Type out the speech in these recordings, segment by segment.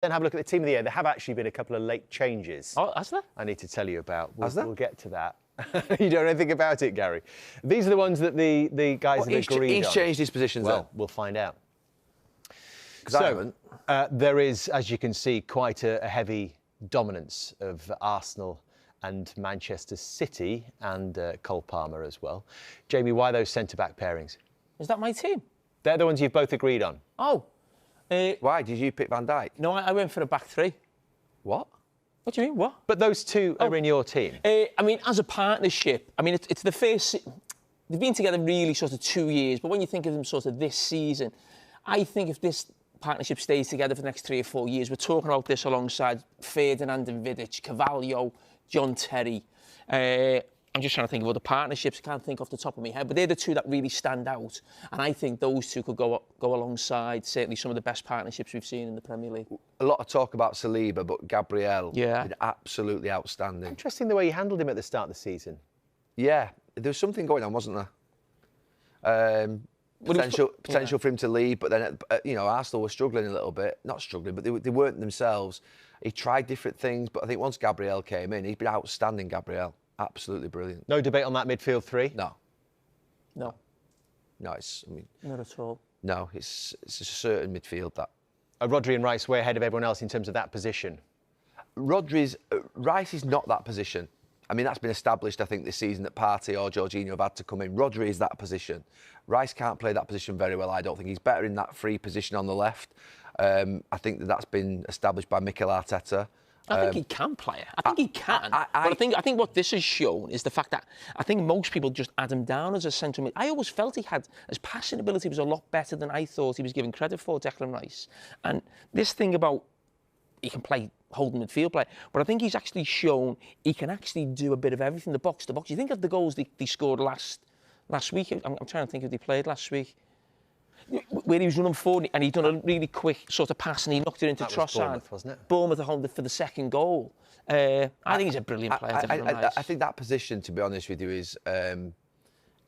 Then have a look at the team of the year. There have actually been a couple of late changes. Oh, has there? I need to tell you about. Has there? We'll get to that. You don't know anything about it, Gary. These are the ones that the guys have agreed on. He's changed his positions. Well, we'll find out. So, there is, as you can see, quite a heavy dominance of Arsenal and Manchester City and Cole Palmer as well. Jamie, why those centre-back pairings? Is that my team? They're the ones you've both agreed on. Oh. Why did you pick Van Dijk? No, I went for a back three. What? What do you mean, what? But those two are in your team. I mean, as a partnership, I mean, it's the first... They've been together really sort of 2 years, but when you think of them sort of this season, I think if this partnership stays together for the next 3 or 4 years, we're talking about this alongside Ferdinand and Vidic, Carvalho, John Terry. I'm just trying to think of other partnerships. I can't think off the top of my head, but they're the two that really stand out. And I think those two could go alongside certainly some of the best partnerships we've seen in the Premier League. A lot of talk about Saliba, but Gabriel did absolutely outstanding. Interesting the way you handled him at the start of the season. Yeah, there was something going on, wasn't there? Potential for him to leave, but then Arsenal were struggling a little bit. Not struggling, but they weren't themselves. He tried different things, but I think once Gabriel came in, he's been outstanding, Gabriel. Absolutely brilliant. No debate on that midfield three? No. No. No, not at all. No, it's a certain midfield that. Rodri and Rice way ahead of everyone else in terms of that position. Rice is not that position. I mean, that's been established, I think, this season that Partey or Jorginho have had to come in. Rodri is that position. Rice can't play that position very well, I don't think. He's better in that free position on the left. I think that's been established by Mikel Arteta. I think he can play it. I think he can. But I think what this has shown is the fact that I think most people just add him down as a centre mid. I always felt his passing ability was a lot better than I thought he was given credit for, Declan Rice. And this thing about he can play holding midfield play, but I think he's actually shown he can actually do a bit of everything. The box to box. You think of the goals they scored last week. I'm trying to think if they played last week. Where he was running forward and he'd done a really quick sort of pass and he knocked it into Trossard. Bournemouth, wasn't it? Bournemouth at home for the second goal. I think he's a brilliant player. I think that position, to be honest with you, is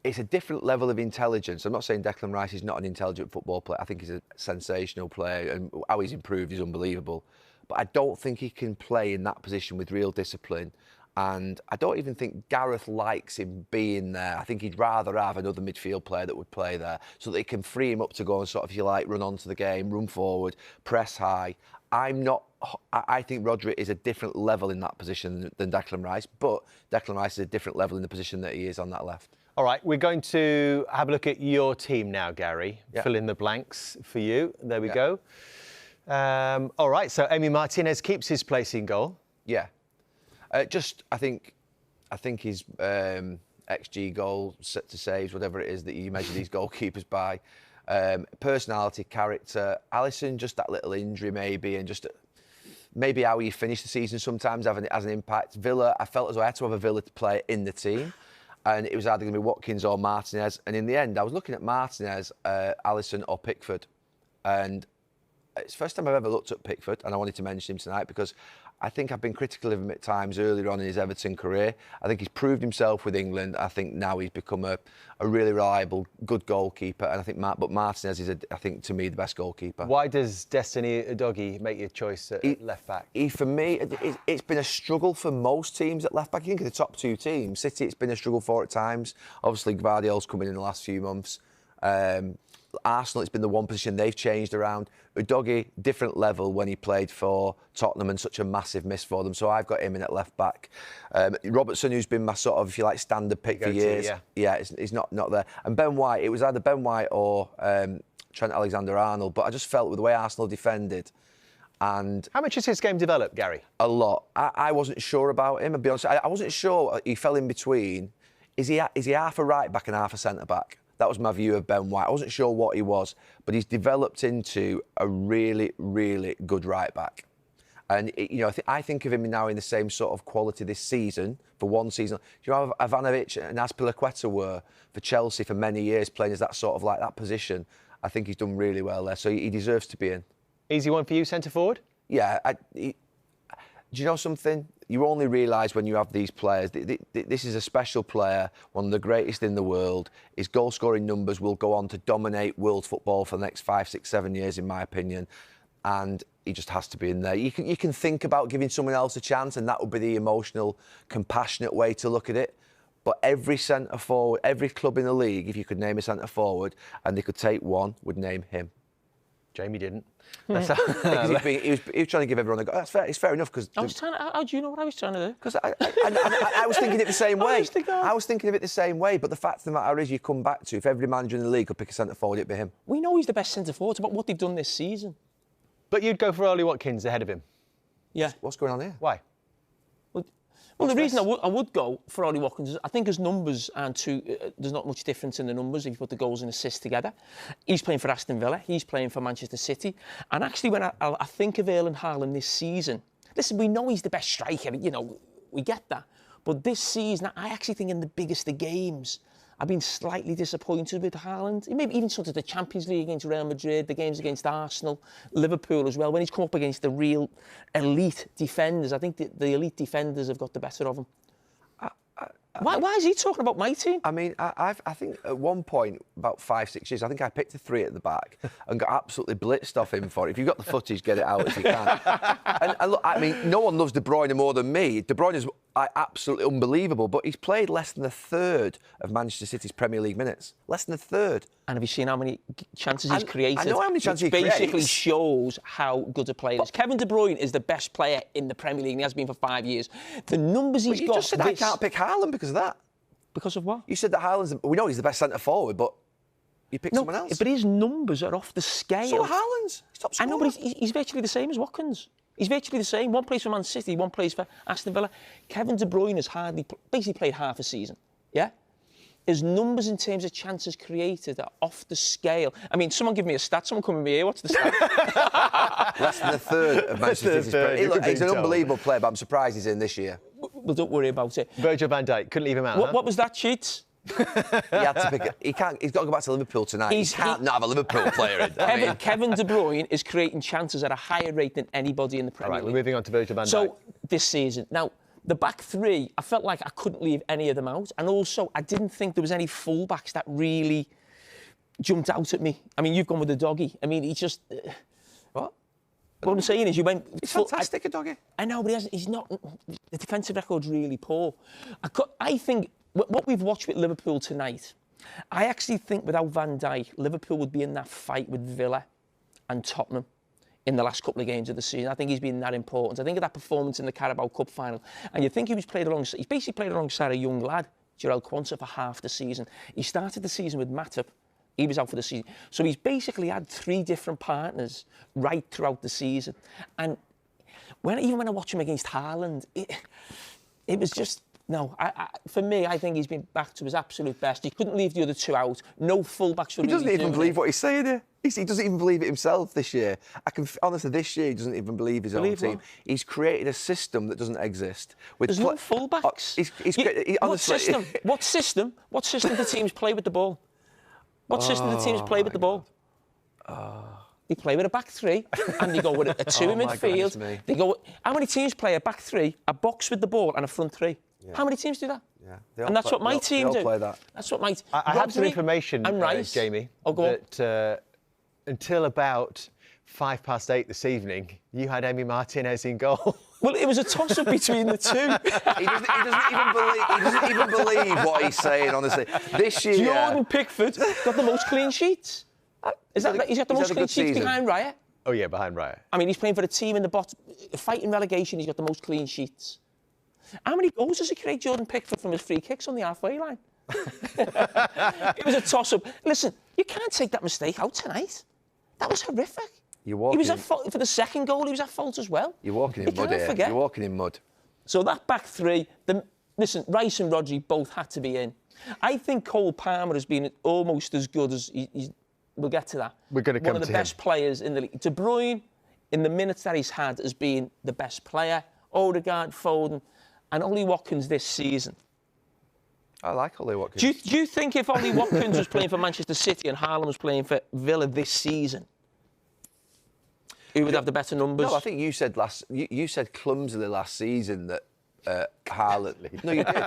it's a different level of intelligence. I'm not saying Declan Rice is not an intelligent football player. I think he's a sensational player and how he's improved is unbelievable. But I don't think he can play in that position with real discipline. And I don't even think Gareth likes him being there. I think he'd rather have another midfield player that would play there so that he can free him up to go and sort of, if you like, run onto the game, run forward, press high. I think Rodri is a different level in that position than Declan Rice, but Declan Rice is a different level in the position that he is on that left. All right, we're going to have a look at your team now, Gary. Yeah. Fill in the blanks for you. There we go. All right, so Emi Martinez keeps his place in goal. Yeah. I think his XG goal set to saves, whatever it is that you measure these goalkeepers by, personality, character. Alisson, just that little injury maybe, and just maybe how he finished the season sometimes has an impact. Villa, I felt as though I had to have a Villa player in the team, and it was either going to be Watkins or Martinez. And in the end, I was looking at Martinez, Alisson or Pickford, and it's the first time I've ever looked at Pickford, and I wanted to mention him tonight because I think I've been critical of him at times earlier on in his Everton career. I think he's proved himself with England. I think now he's become a really reliable, good goalkeeper. And I think Martinez is, I think, to me, the best goalkeeper. Why does Destiny Udogie make your choice at left back? For me, it's been a struggle for most teams at left back. I think of the top two teams, City, it's been a struggle for at times. Obviously, Gvardiol's come in the last few months. Arsenal, it's been the one position they've changed around. Udogie, different level when he played for Tottenham and such a massive miss for them. So I've got him in at left back. Robertson, who's been my sort of, if you like, standard pick for years. He's not there. And Ben White, it was either Ben White or Trent Alexander-Arnold. But I just felt with the way Arsenal defended. And how much has his game developed, Gary? A lot. I wasn't sure about him. I'll be honest. I wasn't sure. He fell in between. Is he half a right back and half a centre back? That was my view of Ben White. I wasn't sure what he was, but he's developed into a really, really good right back. And I think of him now in the same sort of quality this season for one season. Do you know how Ivanovic and Azpilicueta were for Chelsea for many years, playing as that sort of like that position? I think he's done really well there, so he deserves to be in. Easy one for you, centre forward? Yeah. Do you know something? You only realise when you have these players, this is a special player, one of the greatest in the world. His goal-scoring numbers will go on to dominate world football for the next 5, 6, 7 years, in my opinion. and he just has to be in there. You can think about giving someone else a chance, and that would be the emotional, compassionate way to look at it. But every centre forward, every club in the league, if you could name a centre forward and they could take one, would name him. Jamie didn't. Because he was trying to give everyone a go. That's fair. It's fair enough because How do you know what I was trying to do? Because I was thinking it the same way. I was thinking of it the same way. But the fact of the matter is, you come back to if every manager in the league could pick a centre forward, it'd be him. We know he's the best centre forward. It's about what they've done this season. But you'd go for Ollie Watkins ahead of him. Yeah. What's going on here? Why? Well, the reason I would go for Ollie Watkins is I think his numbers aren't too... there's not much difference in the numbers if you put the goals and assists together. He's playing for Aston Villa. He's playing for Manchester City. And actually, when I think of Erling Haaland this season... Listen, we know he's the best striker. You know, we get that. But this season, I actually think in the biggest of games, I've been slightly disappointed with Haaland. Maybe even sort of the Champions League against Real Madrid, the games against Arsenal, Liverpool as well. When he's come up against the real elite defenders, I think the elite defenders have got the better of him. Why is he talking about my team? I mean, I think at one point, about 5-6 years, I think I picked a 3 at the back and got absolutely blitzed off him for it. If you've got the footage, get it out if you can. and look, I mean, no one loves De Bruyne more than me. De Bruyne is absolutely unbelievable, but he's played less than a third of Manchester City's Premier League minutes. Less than a third. And have you seen how many chances he's created? I know how many chances he creates. Basically shows how good a player he is. Kevin De Bruyne is the best player in the Premier League, and he has been for 5 years. The numbers he's got... You just said I can't pick Haaland because of that. Because of what? You said that Haaland's... We know he's the best centre-forward, but you picked someone else. But his numbers are off the scale. So Haaland's. Stop scoring. I know, but he's virtually the same as Watkins. He's virtually the same. One plays for Man City, one plays for Aston Villa. Kevin De Bruyne has basically played half a season, yeah? His numbers in terms of chances created are off the scale. I mean, someone give me a stat. Someone come with me here. What's the stat? Less than a third of Manchester City's. He's an unbelievable player, but I'm surprised he's in this year. Well, don't worry about it. Virgil van Dijk. Couldn't leave him out, What was that, Cheats? He had to pick it. He's got to go back to Liverpool tonight. He can't not have a Liverpool player in. Kevin De Bruyne is creating chances at a higher rate than anybody in the Premier League. We're moving on to Virgil van Dijk. So, this season. Now, the back three, I felt like I couldn't leave any of them out. And also, I didn't think there was any fullbacks that really jumped out at me. I mean, you've gone with the doggy. I mean, he just... What? What I'm saying is you went... He's fantastic, a doggy. I know, but he's not... The defensive record's really poor. I think what we've watched with Liverpool tonight, I actually think without Van Dijk, Liverpool would be in that fight with Villa and Tottenham in the last couple of games of the season. I think he's been that important. I think of that performance in the Carabao Cup final. And you think he's basically played alongside a young lad, Jarell Quansah, for half the season. He started the season with Matip. He was out for the season. So he's basically had 3 different partners right throughout the season. And even when I watch him against Haaland, it was just... No, for me, I think he's been back to his absolute best. He couldn't leave the other 2 out. No fullbacks for He doesn't even believe what he's saying here. He doesn't even believe it himself this year. Honestly, this year he doesn't even believe his own team. He's created a system that doesn't exist. There's no fullbacks. What system? What system do teams play with the ball? What system do teams play with the ball? They play with a back 3 and they go with a 2 in midfield. They go. How many teams play a back 3, a box with the ball, and a front 3? Yeah. How many teams do that? Yeah, and that's what my team do. Play that. That's what my. I had some information, Jamie. Oh, go that until about 8:05 this evening, you had Emi Martinez in goal. Well, it was a toss-up between the 2. He doesn't even believe what he's saying. Honestly, this year Jordan Pickford got the most clean sheets. He's got the most clean sheets behind Raya. Oh yeah, behind Raya. I mean, he's playing for a team in the bottom, fighting relegation. He's got the most clean sheets. How many goals does he create, Jordan Pickford, from his free kicks on the halfway line? It was a toss-up. Listen, you can't take that mistake out tonight. That was horrific. He was at fault for the second goal. He was at fault as well. You're walking in mud here. You're walking in mud. So that back 3, listen, Rice and Rodri both had to be in. I think Cole Palmer has been almost as good as we'll get to that. We're going to come to him. One of the best players in the league. De Bruyne, in the minutes that he's had, has been the best player. Odegaard, Foden, and Ollie Watkins this season. I like Ollie Watkins. Do you think if Ollie Watkins was playing for Manchester City and Haaland was playing for Villa this season, who would have the better numbers? No, I think you said you said clumsily last season that Haaland... No, you did.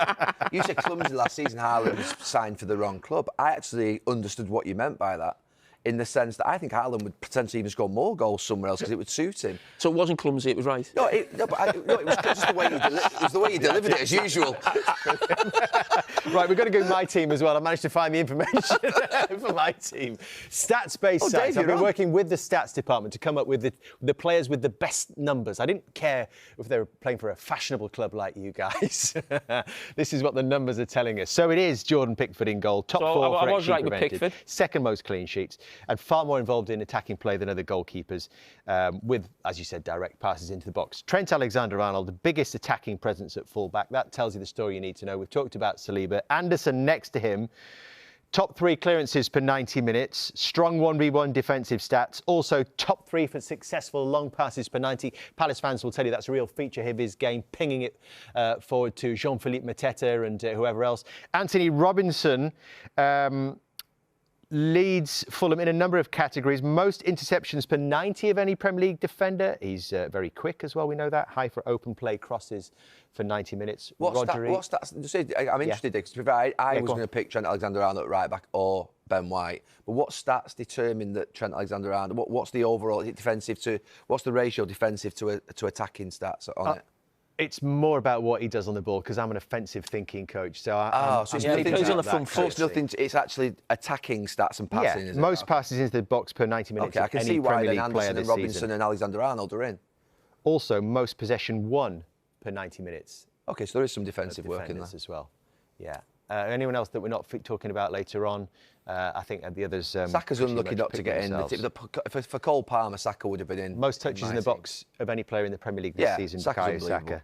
You said clumsily last season Haaland was signed for the wrong club. I actually understood what you meant by that. in the sense that I think Haaland would potentially even score more goals somewhere else because it would suit him. So it wasn't clumsy, it was right? No, it was just the way he delivered it, as usual. Right, we've got to go to my team as well. I managed to find the information for my team. Stats-based sites. Dave, I've been working with the stats department to come up with the players with the best numbers. I didn't care if they were playing for a fashionable club like you guys. This is what the numbers are telling us. So it is Jordan Pickford in goal, top 4 for I was XG right with prevented, Pickford. second most clean sheets, and far more involved in attacking play than other goalkeepers, with, as you said, direct passes into the box. Trent Alexander-Arnold, the biggest attacking presence at full-back. That tells you the story you need to know. We've talked about Saliba. Anderson next to him. Top 3 clearances per 90 minutes, strong 1v1 defensive stats, also top 3 for successful long passes per 90. Palace fans will tell you that's a real feature of his game, pinging it forward to Jean-Philippe Mateta and whoever else. Anthony Robinson leads Fulham in a number of categories. Most interceptions per 90 of any Premier League defender. He's very quick as well, we know that. High for open play crosses for 90 minutes. What's that? I'm interested, because I was going to pick Trent Alexander-Arnold at right back or Ben White. But what stats determine that Trent Alexander-Arnold? What's the overall defensive to? What's the ratio defensive to attacking stats on it? It's more about what he does on the ball, because I'm an offensive thinking coach. So so he plays on the front foot. It's nothing. It's actually attacking stats and passing. Yeah, is it? most passes into the box per 90 minutes. Okay, I can any see why Premier then League player Anderson and this Robinson season. and Alexander-Arnold are in. Also, most possession won per 90 minutes. Okay, so there is some defensive work in there as well. Yeah. Anyone else that we're not talking about later on? I think the others. Saka's unlucky not to get in. For Cole Palmer, Saka would have been in. Most touches in the box of any player in the Premier League this season. Saka's Bukayo Saka.